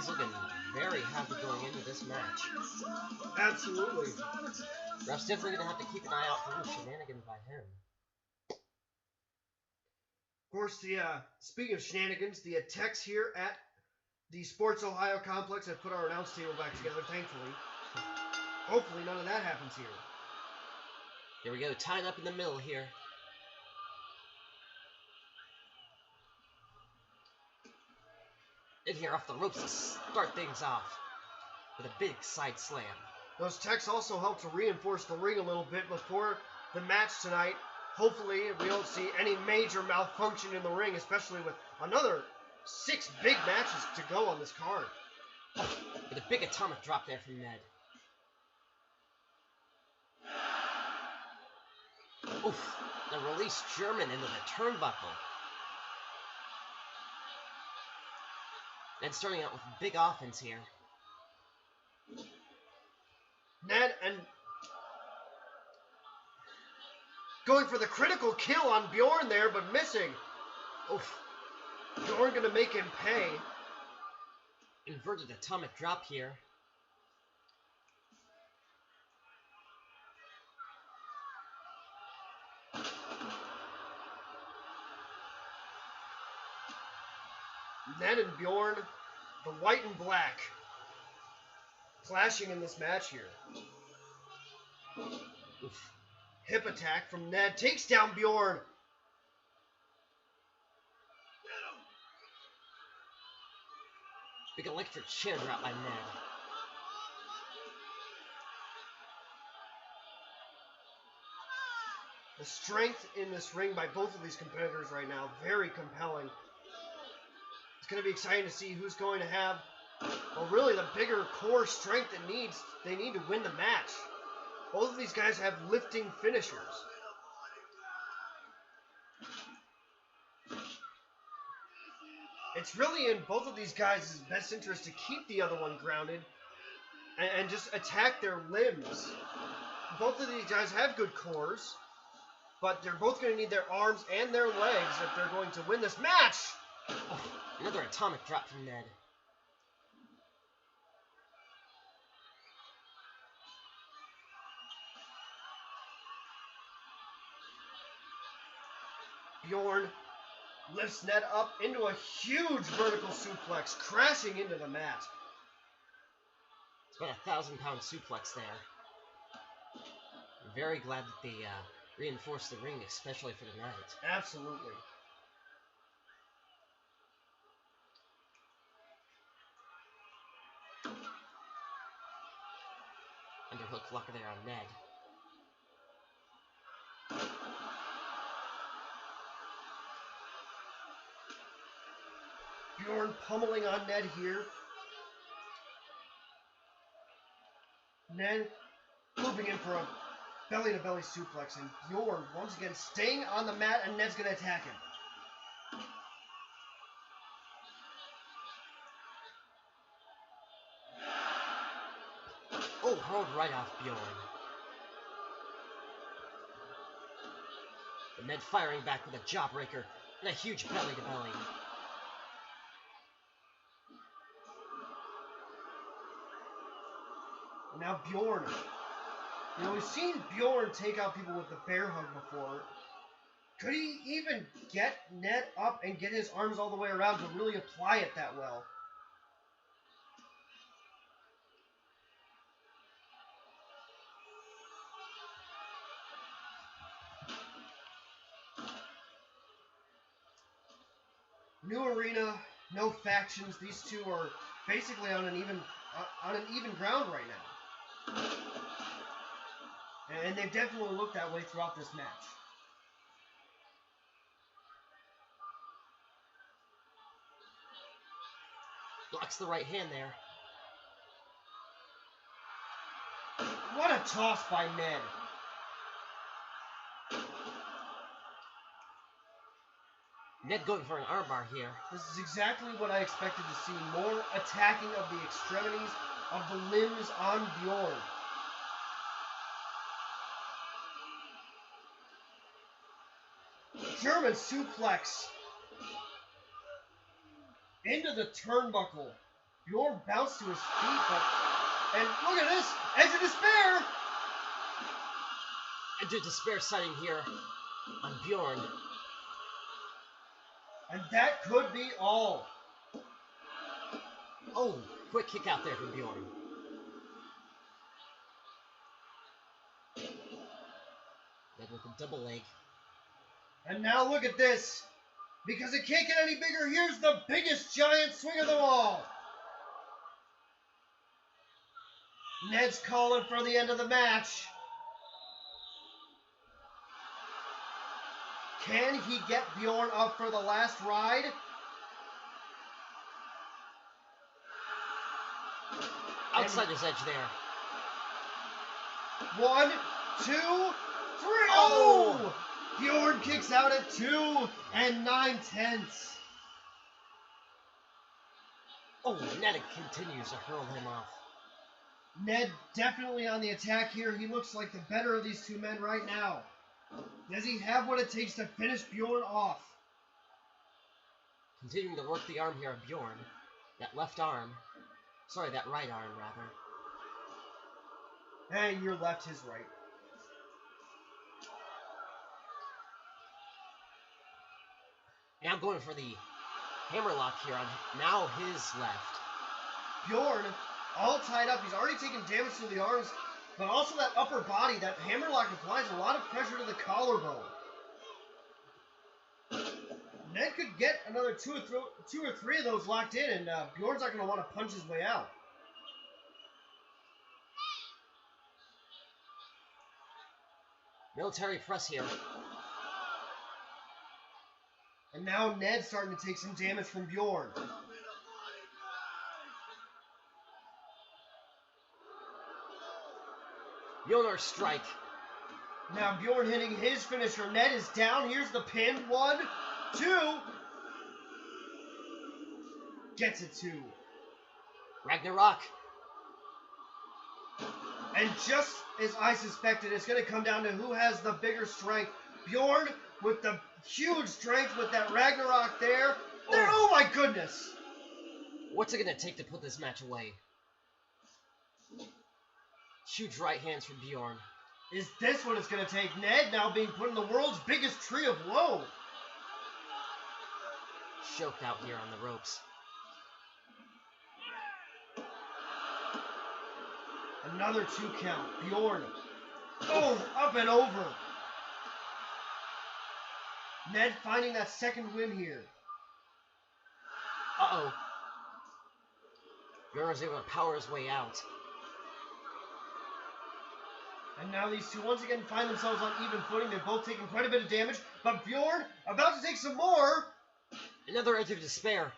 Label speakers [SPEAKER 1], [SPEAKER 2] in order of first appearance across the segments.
[SPEAKER 1] he's looking very happy going into this match.
[SPEAKER 2] Absolutely.
[SPEAKER 1] Ref's definitely going to have to keep an eye out for any shenanigans by him.
[SPEAKER 2] Of course, speaking of shenanigans, the techs here at the Sports Ohio complex have put our announce table back together, thankfully. Hopefully none of that happens here.
[SPEAKER 1] Here we go, tying up in the middle here. In here off the ropes to start things off with a big side slam.
[SPEAKER 2] Those techs also help to reinforce the ring a little bit before the match tonight. Hopefully we don't see any major malfunction in the ring, especially with another 6 big matches to go on this card.
[SPEAKER 1] With a big atomic drop there from Ned. Oof, the release German into the turnbuckle. Ned starting out with big offense here.
[SPEAKER 2] Ned and going for the critical kill on Bjorn there, but missing. Oof. Bjorn gonna make him pay.
[SPEAKER 1] Inverted atomic drop here.
[SPEAKER 2] Ned and Bjorn, the white and black, clashing in this match here.
[SPEAKER 1] Oof.
[SPEAKER 2] Hip attack from Ned, takes down Bjorn.
[SPEAKER 1] Big electric chair drop by Ned.
[SPEAKER 2] The strength in this ring by both of these competitors right now, very compelling. It's going to be exciting to see who's going to have, well, really the bigger core strength they need to win the match. Both of these guys have lifting finishers. It's really in both of these guys' best interest to keep the other one grounded and just attack their limbs. Both of these guys have good cores, but they're both going to need their arms and their legs if they're going to win this match.
[SPEAKER 1] Oh, another atomic drop from Ned.
[SPEAKER 2] Bjorn lifts Ned up into a huge vertical suplex, crashing into the mat.
[SPEAKER 1] It's about a 1,000-pound suplex there. I'm very glad that they reinforced the ring, especially for the night.
[SPEAKER 2] Absolutely.
[SPEAKER 1] Underhook locker there on Ned.
[SPEAKER 2] Bjorn pummeling on Ned here. Ned looping in for a belly-to-belly suplex, and Bjorn once again staying on the mat, and Ned's going to attack him.
[SPEAKER 1] Oh, hurled right off Bjorn. And Ned firing back with a jawbreaker and a huge belly-to-belly.
[SPEAKER 2] Now Bjorn. You know, we've seen Bjorn take out people with the bear hug before. Could he even get Ned up and get his arms all the way around to really apply it that well? New arena, no factions. These two are basically on an even ground right now. And they've definitely looked that way throughout this match.
[SPEAKER 1] Blocks the right hand there.
[SPEAKER 2] What a toss by Ned.
[SPEAKER 1] Ned going for an armbar here.
[SPEAKER 2] This is exactly what I expected to see. More attacking of the extremities of the limbs on Bjorn. German suplex into the turnbuckle. Bjorn bounced to his feet, and look at this! Edge of Despair!
[SPEAKER 1] Edge of Despair sighting here on Bjorn.
[SPEAKER 2] And that could be all.
[SPEAKER 1] Oh, quick kick out there from Bjorn. Then with a double leg.
[SPEAKER 2] And now look at this. Because it can't get any bigger, here's the biggest giant swing of them all. Ned's calling for the end of the match. Can he get Bjorn up for the last ride?
[SPEAKER 1] Outsider's edge there.
[SPEAKER 2] 1, 2, 3. Oh! Bjorn kicks out at 2 9/10.
[SPEAKER 1] Oh, Ned continues to hurl him off.
[SPEAKER 2] Ned definitely on the attack here. He looks like the better of these two men right now. Does he have what it takes to finish Bjorn off?
[SPEAKER 1] Continuing to work the arm here of Bjorn. That left arm. Sorry, that right arm, rather.
[SPEAKER 2] And your left, his right.
[SPEAKER 1] Now going for the hammerlock here on now his left.
[SPEAKER 2] Bjorn, all tied up. He's already taken damage to the arms, but also that upper body. That hammerlock applies a lot of pressure to the collarbone. Ned could get another two or three of those locked in, and Bjorn's not going to want to punch his way out.
[SPEAKER 1] Military press here.
[SPEAKER 2] And now Ned's starting to take some damage from Bjorn.
[SPEAKER 1] Mjolnir strike.
[SPEAKER 2] Now Bjorn hitting his finisher. Ned is down. Here's the pin. 1, 2. Gets it 2.
[SPEAKER 1] Ragnarok.
[SPEAKER 2] And just as I suspected, it's going to come down to who has the bigger strength. Bjorn with the huge strength with that Ragnarok there. Oh my goodness!
[SPEAKER 1] What's it going to take to put this match away? Huge right hands from Bjorn.
[SPEAKER 2] Is this what it's going to take? Ned now being put in the world's biggest tree of woe.
[SPEAKER 1] Choked out here on the ropes.
[SPEAKER 2] Another 2 count. Bjorn. Boom! Up and over. Ned finding that second win here.
[SPEAKER 1] Uh-oh. Bjorn was able to power his way out.
[SPEAKER 2] And now these two once again find themselves on even footing. They're both taking quite a bit of damage. But Bjorn about to take some more.
[SPEAKER 1] Another Edge of Despair.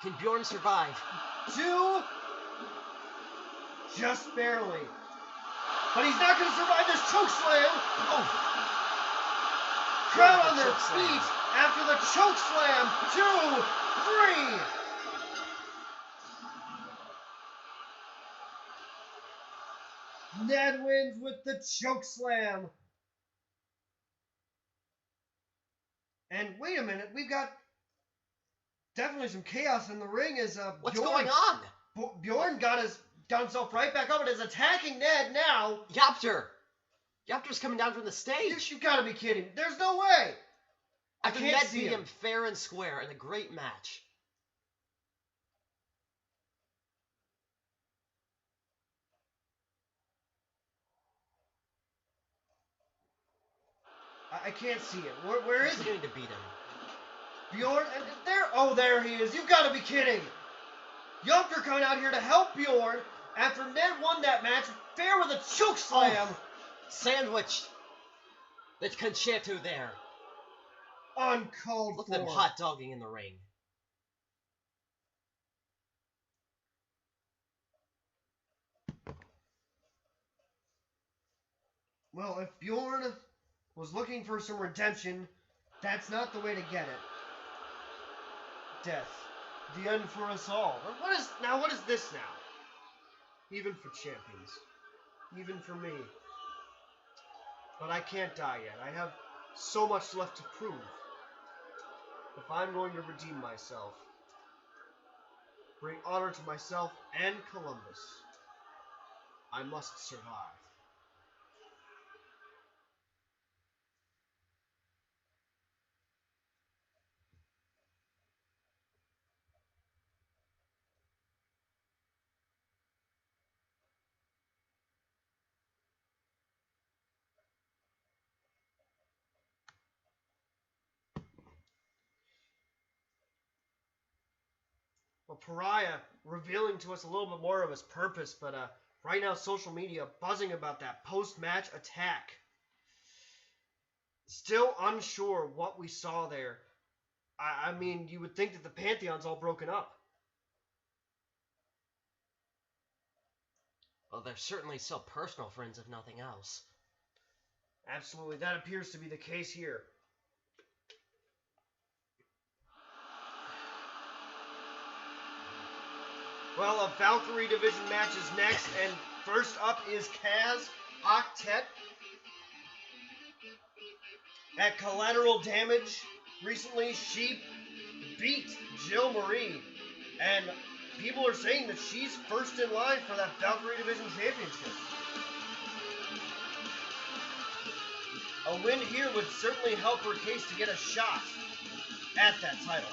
[SPEAKER 1] Can Bjorn survive?
[SPEAKER 2] 2. Just barely. But he's not going to survive this choke slam.
[SPEAKER 1] Oh!
[SPEAKER 2] Crowd on their feet after the choke slam. 2, 3. Ned wins with the choke slam. And wait a minute, we've got definitely some chaos in the ring as
[SPEAKER 1] What's going on?
[SPEAKER 2] Bjorn got himself right back up and is attacking Ned now.
[SPEAKER 1] Yapter! Yapter's coming down from the stage.
[SPEAKER 2] You gotta be kidding. There's no way.
[SPEAKER 1] After Ned beat him fair and square in a great match.
[SPEAKER 2] I can't see it. Where is he?
[SPEAKER 1] Going to beat him.
[SPEAKER 2] Bjorn, and there he is. You've got to be kidding. Yapter coming out here to help Bjorn after Ned won that match fair with a choke slam.
[SPEAKER 1] Oh, sandwich. The concerto there.
[SPEAKER 2] Uncalled
[SPEAKER 1] Look
[SPEAKER 2] for.
[SPEAKER 1] at them hot dogging in the ring.
[SPEAKER 2] Well, if Bjorn was looking for some redemption, that's not the way to get it. Death. The end for us all. What is this now? Even for champions. Even for me. But I can't die yet. I have so much left to prove. if I'm going to redeem myself, bring honor to myself and Columbus, I must survive. Well, Pariah revealing to us a little bit more of his purpose, but right now social media buzzing about that post-match attack. Still unsure what we saw there. I mean, you would think that the Pantheon's all broken up.
[SPEAKER 1] Well, they're certainly still personal friends, if nothing else.
[SPEAKER 2] Absolutely, that appears to be the case here. Well, a Valkyrie division match is next, and first up is Kaz Octet at Collateral Damage. Recently, she beat Jill Marie, and people are saying that she's first in line for that Valkyrie division championship. A win here would certainly help her case to get a shot at that title.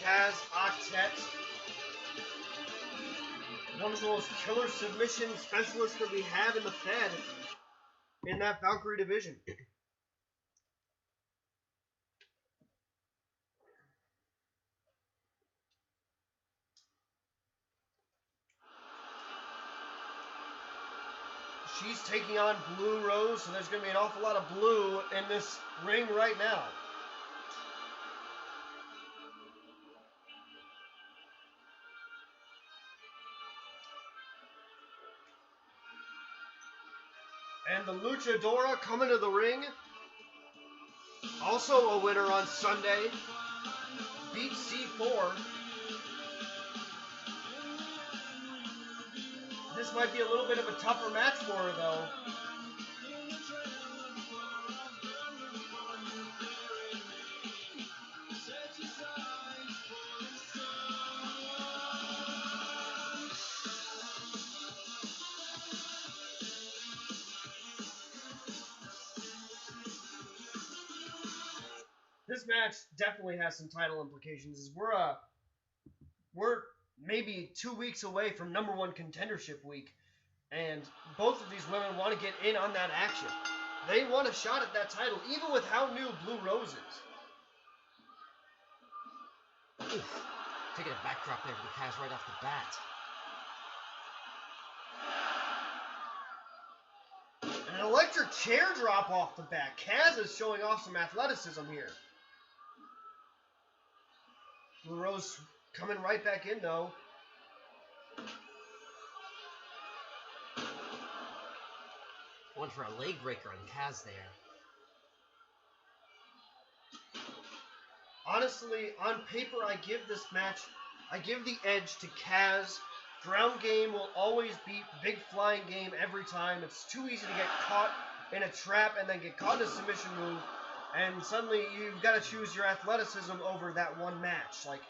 [SPEAKER 2] Kaz Octet, one of the most killer submission specialists that we have in the Fed in that Valkyrie division. She's taking on Blue Rose, so there's going to be an awful lot of blue in this ring right now. And the Luchadora coming to the ring. Also a winner on Sunday. Beat C4. This might be a little bit of a tougher match for her, though. This match definitely has some title implications. As we're maybe 2 weeks away from #1 contendership week, and both of these women want to get in on that action. They want a shot at that title, even with how new Blue Rose is.
[SPEAKER 1] Oof. Taking a backdrop there for the Kaz right off the bat.
[SPEAKER 2] An electric chair drop off the bat. Kaz is showing off some athleticism here. Blue Rose coming right back in, though.
[SPEAKER 1] Went for a leg breaker on Kaz there.
[SPEAKER 2] Honestly, on paper, I give the edge to Kaz. Ground game will always beat big flying game every time. It's too easy to get caught in a trap and then get caught in a submission move. And suddenly you've got to choose your athleticism over that one match. Like,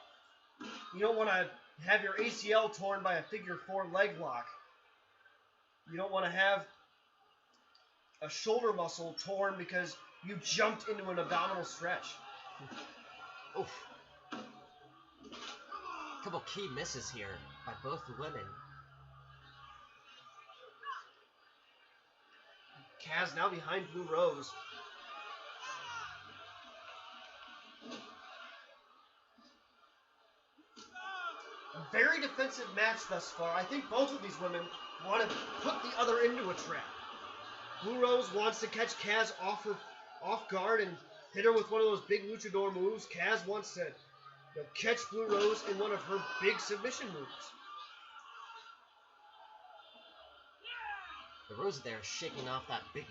[SPEAKER 2] you don't want to have your ACL torn by a figure 4 leg lock. You don't want to have a shoulder muscle torn because you jumped into an abdominal stretch.
[SPEAKER 1] Oof. Couple key misses here by both the women.
[SPEAKER 2] Kaz now behind Blue Rose. A very defensive match thus far. I think both of these women want to put the other into a trap. Blue Rose wants to catch Kaz off guard and hit her with one of those big luchador moves. Kaz wants to catch Blue Rose in one of her big submission moves.
[SPEAKER 1] The Rose there shaking off that big